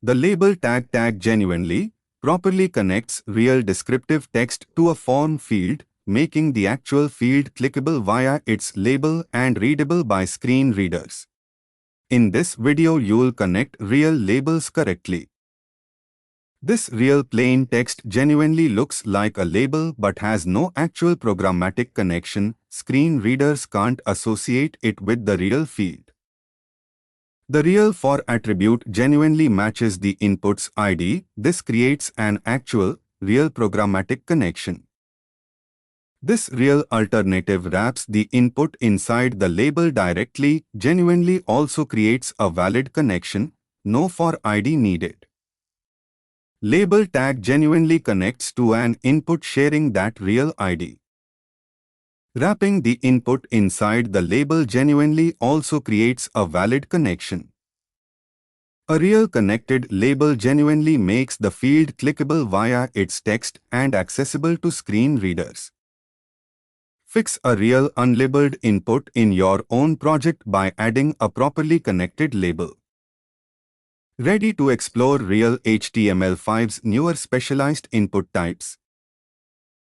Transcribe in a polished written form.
The label tag genuinely, properly connects real descriptive text to a form field, making the actual field clickable via its label and readable by screen readers. In this video you'll connect real labels correctly. This real plain text genuinely looks like a label but has no actual programmatic connection. Screen readers can't associate it with the real field. The real for attribute genuinely matches the input's ID. This creates an actual, real programmatic connection. This real alternative wraps the input inside the label directly. Genuinely also creates a valid connection. No for ID needed. Label tag genuinely connects to an input sharing that real ID. Wrapping the input inside the label genuinely also creates a valid connection. A real connected label genuinely makes the field clickable via its text and accessible to screen readers. Fix a real unlabeled input in your own project by adding a properly connected label. Ready to explore real HTML5's newer specialized input types?